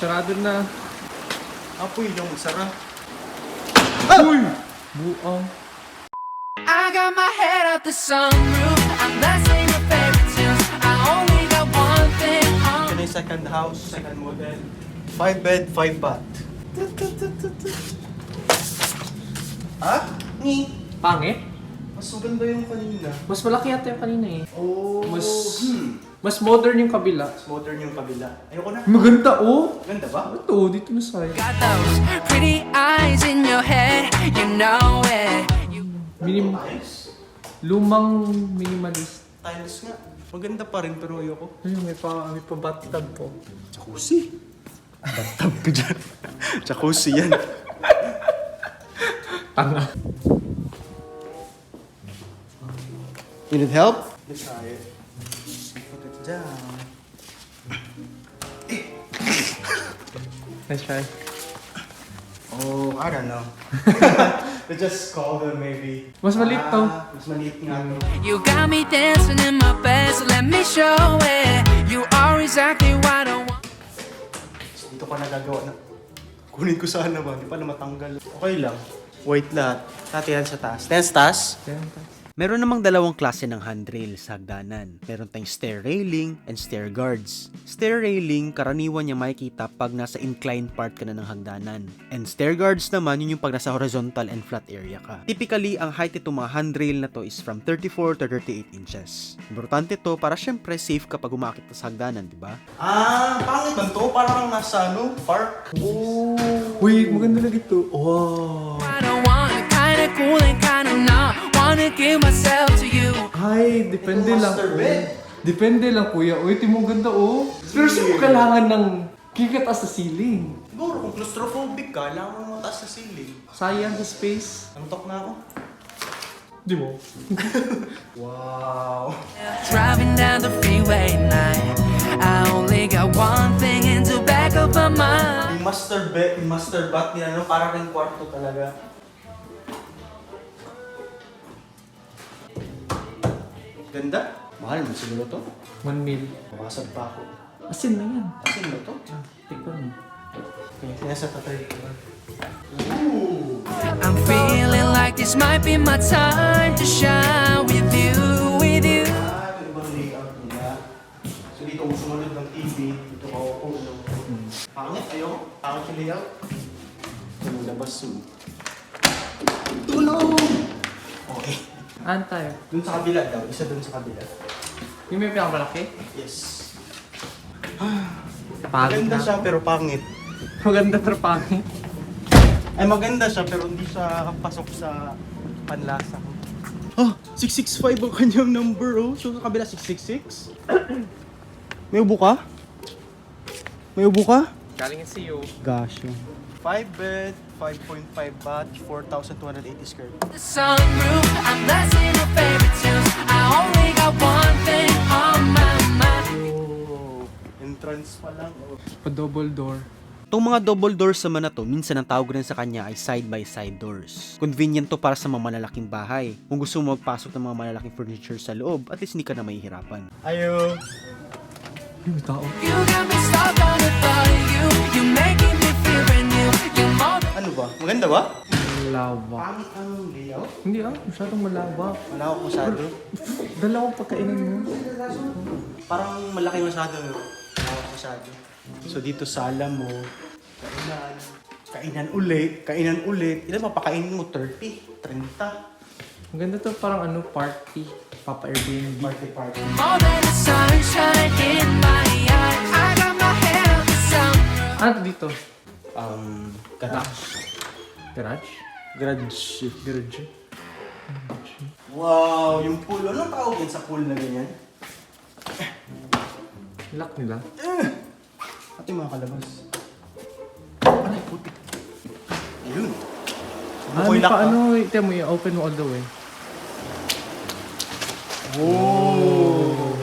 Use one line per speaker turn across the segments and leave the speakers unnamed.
Sarado na.
Apoy lang, magsara.
Uy! Buang.
I got my head out the sunroof. I'm blasting your favorite tunes. I only got one thing on.
Ito na yung second house, second model. 5 bed, 5 bath. Ha? Ni?
Pangit?
Mas maganda yung kanina.
Mas malaki yata yung kanina eh.
Oh.
Mas modern yung kabila.
Mas modern yung kabila. Ayoko na.
Maganda oh!
Ganda ba?
Ito, dito na sa'yo.
Got those pretty eyes in your head. You know it.
Tiles?
Lumang minimalist.
Tiles nga. Maganda pa rin pero ayoko.
Ayun, may pa bathtub po.
Jacuzzi. Bathtub ka dyan. Jacuzzi yan.
Tanga.
You need help? Let's try it. Put it down.
Let's try.
Oh, I don't know. Let's just call them maybe.
Mas maliit to.
Mas maliit nga to.
You got me dancing in my bed, so let me show it. You are exactly what I want.
So, dito ko nagagawa na. Kunin ko sana ba? Di pala matanggal. Okay lang. Wait lahat. Tatihan sa taas. Tiyan sa taas?
Meron namang dalawang klase ng handrail sa hagdanan. Meron tayong stair railing and stair guards. Stair railing, karaniwan niya makikita pag nasa inclined part ka na ng hagdanan. And stair guards naman, yun yung pag nasa horizontal and flat area ka. Typically, ang height itong mga handrail na to is from 34 to 38 inches. Importante to para syempre safe kapag umakit ka sa hagdanan, di ba?
Pangit man to. Parang nasa park.
Oh! Wait, maganda na dito. Wow!
I don't want it, kinda cool and kinda not. Wanna give myself to you.
Ay, depende lang.
master
Oh.
bed.
Depende lang kuya. Uy, mo ganda oh. Pero sino kailangan ng kikataas sa ceiling?
Siguro kung claustrophobic ka, kailangan mo mataas sa ceiling.
Sayang sa space.
Antok na ako.
Di mo?
Wow.
Driving down the freeway at night. I only got one thing in the back of my mind.
Yung master bath nila, no? Parang rin kwarto talaga. Ganda. Mahal mo siguro to.
1 mil.
Mabasag pa ako.
Asin na yan.
Asin ba to?
Tikman mo.
Kaya sa tatay ko.
I'm feeling like this might be my time to shine with you, with you.
Ito ibang layout nila. So dito kung sumunod ng TV, dito ka ako. Pangit, ayaw. Pangit yung layout. Ito yung labas mo. Tulong! Okay.
Antay.
Dun sa kabila daw. Isa dun sa kabila.
Yung may pinakamalaki?
Yes.
Pangit
Maganda
na.
siya pero pangit.
Maganda pero pangit.
Ay maganda siya pero hindi siya pasok sa panlasa ko. Oh, 665 ang kanyang number oh. So sa kabila 666? May ubo ka? May ubo ka?
Galing sa iyo.
Gosh. 5 bed, 5.5 baht, 4,280 square.
The sunroof, I'm blasting your favorite tunes. I only got one thing on my mind.
Oh, entrance pa lang. Oh.
Pa double door.
Itong mga double doors naman na to, minsan ang tawag rin sa kanya ay side-by-side doors. Convenient to para sa mga malalaking bahay. Kung gusto mo magpasok ng mga malalaking furniture sa loob, at least hindi ka na mahihirapan.
Ayo.
Yung tao.
You got me stuck on the thought of you. You making me feel brand new. You're more than
Ano ba? Maganda ba?
Malawak.
Pangit ang layout.
Hindi masyadong malawak.
Wala ako masyado.
Dalawang pagkainan mo.
Parang malaki masyado. Malaki masyado. So dito sala mo, kainan ulit. Ilan mapakainin mo? 30? 30?
Maganda to, parang party. Papa Airbnb.
Party.
more than the sunshine in my eyes. I got my head out the sunroof.
Ano dito?
Garage.
Garage?
Garage.
Garage.
Wow, yung pool. Anong tawag yan sa pool na ganyan?
Lock nila.
At yung mga kalabas. Ay, puti. Ayun.
May pa ito mo, i-open mo all the way.
Oh.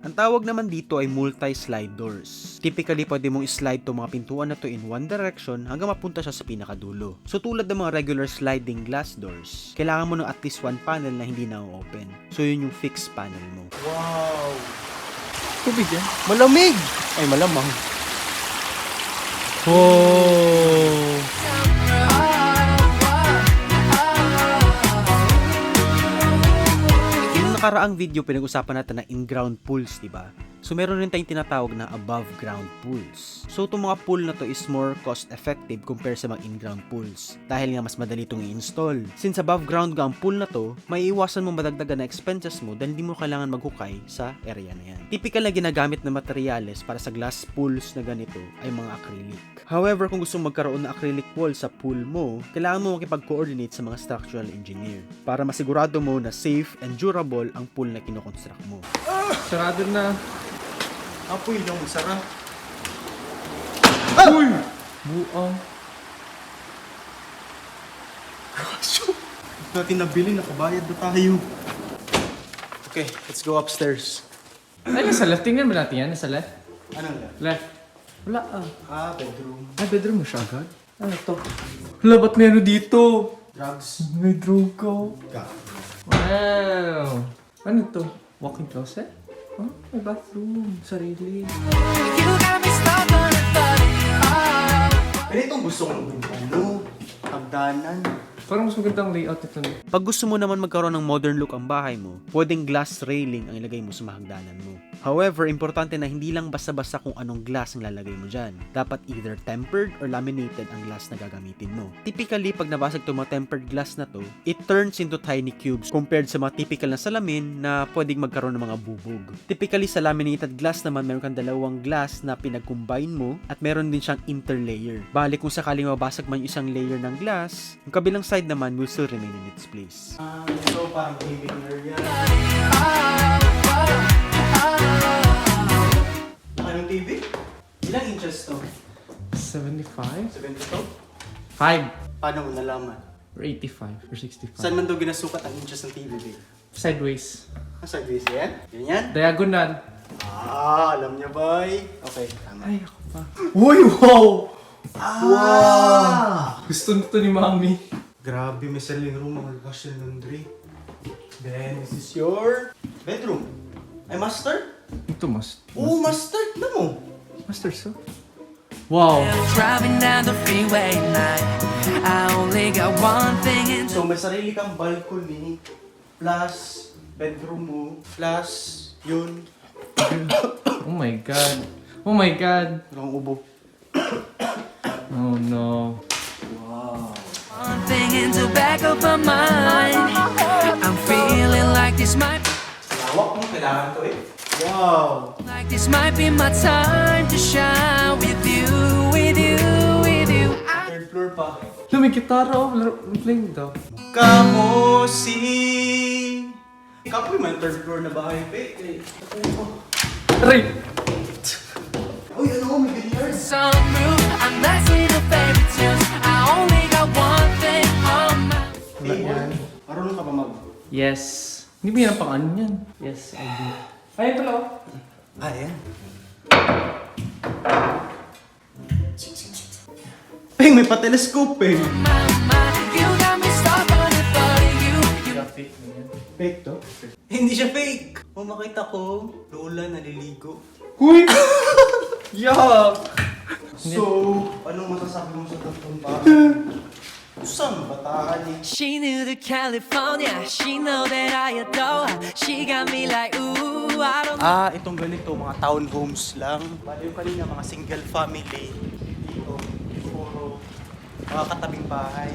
Ang tawag naman dito ay multi-slide doors. Typically, pwede mong slide to mga pintuan na to in one direction hanggang mapunta siya sa pinakadulo. So tulad ng mga regular sliding glass doors, kailangan mo ng at least one panel na hindi na-open. So yun yung fixed panel mo.
Wow.
Tubig yan.
Malamig! Ay, malamang. Oh!
Yung nakaraang video, pinag-usapan natin ng in-ground pools, diba? So, meron rin tayong tinatawag na above-ground pools. So, itong mga pool na to is more cost-effective compared sa mga in-ground pools. Dahil nga mas madali itong i-install. Since above-ground nga ang pool na to, may iwasan mo madagdagan na expenses mo dahil hindi mo kailangan maghukay sa area na yan. Typical na ginagamit na materyales para sa glass pools na ganito ay mga acrylic. However, kung gusto mong magkaroon ng acrylic wall sa pool mo, kailangan mo makipag-coordinate sa mga structural engineer para masigurado mo na safe and durable ang pool na kinoconstruct mo.
Sarado na.
Apoy lang, masarap.
Uy! Buang.
Natin nabili, nakabayad na tayo. Okay, let's go upstairs.
Ay, nasa left. Tingnan mo natin yan. Nasa left.
Anong left?
Left. Wala ah.
Ah, bedroom.
Ay, bedroom mo siya agad? Ano to? Hala, ba't meron dito?
Drugs.
May drogo.
Ka.
Wow! Ano to? Walk-in closet? Oh, may bathroom. Sarili.
You got me stuck on a thought of you.
Pero itong gusto kong ano, hagdanan.
Parang mas magandang layout ito.
Pag gusto mo naman magkaroon ng modern look ang bahay mo, pwedeng glass railing ang ilagay mo sa mahagdanan mo. However, importante na hindi lang basta-basta kung anong glass ang lalagay mo dyan. Dapat either tempered or laminated ang glass na gagamitin mo. Typically, pag nabasag itong mga tempered glass na to, it turns into tiny cubes compared sa mga typical na salamin na pwedeng magkaroon ng mga bubog. Typically, sa laminated glass naman, meron kang dalawang glass na pinag-combine mo at meron din siyang interlayer. Bali, kung sakaling mabasag man yung isang layer ng glass, yung kabilang side naman will still remain in its place.
So parang living area. Anong TV? Ilang inches to?
75?
72?
5
Paano mo nalaman?
or 85 or 65.
Saan man daw ginasukat ang inches ng TV, babe?
Sideways.
Ah, sideways yan? Ganyan?
Diagonal.
Ah, alam niya, boy. Okay, tama.
Ay, ako pa.
Uy, wow! Wow!
Gusto nito ni Mami.
Grabe, may selling room, mga wash and laundry. Then, this is your bedroom. Ay, master?
Ito, mas.
Oo, master. Tignan mo.
Master, so? Wow.
Driving down the freeway at night. I only got one thing in
So, may sarili kang balcony, plus bedroom mo, plus yun.
Oh my God. Oh my God.
Walang ubo.
Oh no.
one thing in the back of my mind. I'm feeling like this might
Lawak mo, kailangan to eh. Wow!
be my time to shine with you, with you, with you.
Third floor pa.
Hala, may gitara oh. Playing daw.
Kamosi! Kapoy man, third floor na bahay pa eh.
Aray!
Uy, ano, may billiards?
Sunroof, I'm blasting the favorite tunes. I only got one thing on my
Table. Marunong ka ba mag...
Yes. Hindi mo yan pang ano yan. Yes, I do. Ay, pala oh.
Ah, yan. Peng, may pa-telescope eh.
mind. You got me stuck on the thought of you.
Fake to? Hindi siya fake. Kung makita ko, lola naliligo.
Huy! Yuck!
So, anong masasabi mo sa tatlong ba? Saan bataan eh?
She knew the California. She know that I adore her. She got me like, ooh, I don't
Ah, itong ganito, mga townhomes lang. Bali yung kanina, mga single family. Dito, puro mga katabing bahay.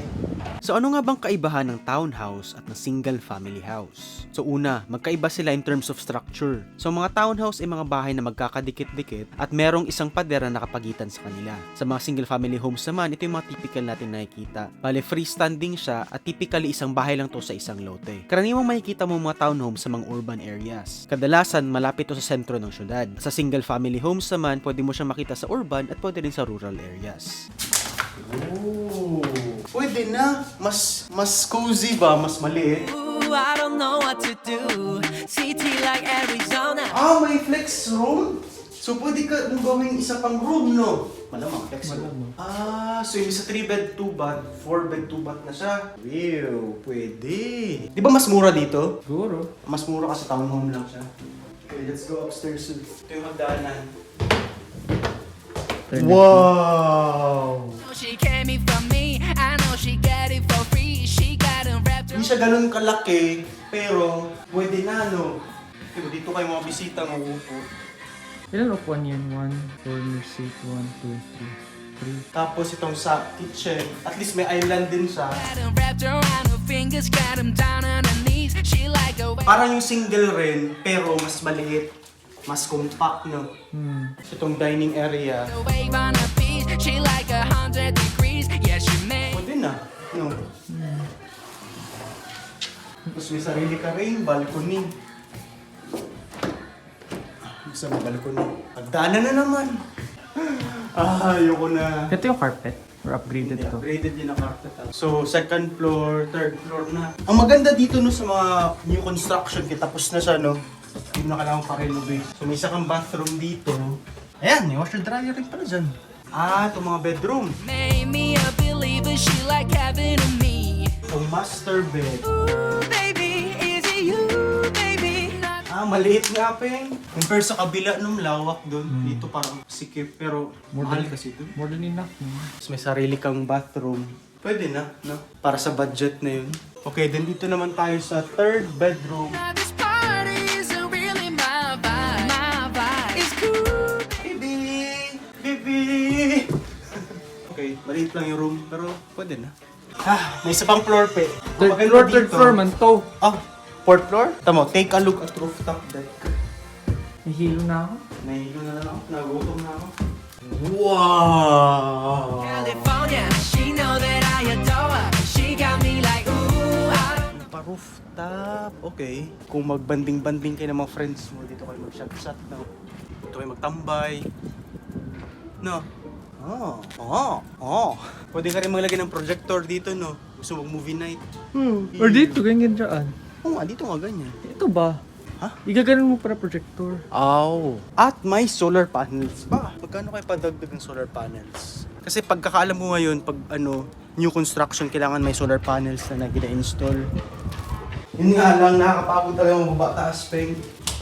So ano nga bang kaibahan ng townhouse at ng single family house? So una, magkaiba sila in terms of structure. So mga townhouse ay mga bahay na magkakadikit-dikit at merong isang pader na nakapagitan sa kanila. Sa mga single family homes naman, ito yung mga typical natin nakikita. Bale, freestanding siya at typically isang bahay lang to sa isang lote. Karaniwang makikita mo mga townhomes sa mga urban areas. Kadalasan, malapit to sa sentro ng syudad. Sa single family homes naman, pwede mo siyang makita sa urban at pwede rin sa rural areas.
Oh, pwede na. Mas cozy ba? Mas maliit.
Ooh, I don't know what to do. City like Arizona.
Ah, may flex room? So, pwede ka mong gawing isa pang room, no? Malamang, flex room. Ah, so yung isa 3 bed, 2 bath, 4 bed, 2 bath na siya. Wow, pwede. Di ba mas mura dito?
Siguro.
Mas mura kasi townhome lang siya. Okay, let's go upstairs. Ito yung hagdanan.
alternate.
Wow!
She came in for me, I know she got it for free. She got it wrapped
Hindi siya ganun kalaki, pero pwede na, no? Diba, dito kayo mga bisita mauupo.
Ilan upuan yan? 1 corner seat, 1, 2, 3.
Tapos itong sa kitchen, at least may island din siya.
got it wrapped around her fingers, got them down on her knees. She like a
Parang yung single rin, pero mas maliit. Mas compact, no? So, itong dining area,
wave on her feet. She like 100 degrees. Yeah, she made
pwede na, no? Tapos may sarili ka rin, balcony. Gusto mo balcony? Pagdaanan na naman. Ayoko na.
Ito yung carpet? Or upgraded to?
Upgraded din ang carpet. So, second floor, third floor na. Ang maganda dito no sa mga new construction, kaya tapos na siya, no? Hindi na kailangan pa-renovate. So, may isa kang bathroom dito. Ayan, may washer dryer rin pala dyan. Itong mga bedroom.
made me a believer. She like heaven to me.
Itong master bed.
Ooh, baby, is it you, baby? Not
Maliit nga, Peng. Compare sa kabila nung lawak doon. Dito parang sikip, pero mahal kasi ito.
More than enough.
Tapos may sarili kang bathroom. Pwede na, no? Para sa budget na yun. Okay, then dito naman tayo sa third bedroom.
Now this party isn't really my vibe. My vibe is cool.
Baby! Baby! Okay, maliit lang yung room, pero pwede na. May isa pang floor, Pe. Ang maganda
Third
dito-
floor man to.
Fourth floor? Tamo, take a look at rooftop deck.
Nahilo na ako.
Nahilo na lang ako, nagutom na ako. Wow!
California, she know that I adore her. She got me like, ooh, I don't
Pa-rooftop. Okay. Kung magbanding-banding kayo ng mga friends mo, dito kayo mag-shot-shot, no? Dito kayo magtambay. No? Pwede ka rin maglagay ng projector dito, no? Gusto mag-movie night.
Or dito, ganyan dyan.
Oo nga, dito nga ganyan.
Ito ba?
Ha?
Igaganon mo para projector.
At may solar panels pa. Magkano kayo padagdag ng solar panels? Kasi pagkakaalam mo ngayon, pag new construction, kailangan may solar panels na gina-install. Yun nga lang, nakakapagod talaga mga baba taas, Peng.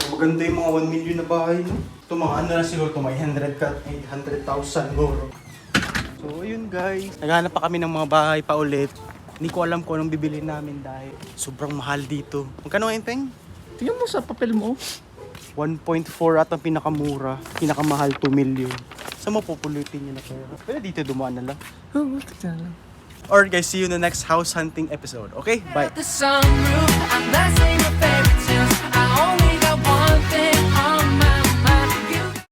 Maganda yung mga 1 million na bahay, no? Ito mga ano na siguro, ito may 800,000 goro. So, ayun guys. Naghanap pa kami ng mga bahay pa ulit. Hindi ko alam kung anong bibili namin dahil sobrang mahal dito. Magkano ngayon, Peng?
Tingnan mo sa papel mo.
1.4 at ang pinakamura. Pinakamahal, 2 million. Saan mo pupulutin yun na pera? Pwede dito dumaan na lang.
Oh, bakit na lang?
Alright guys, see you in the next house hunting episode. Okay? Bye!
the sunroof. I'm dancing a favorite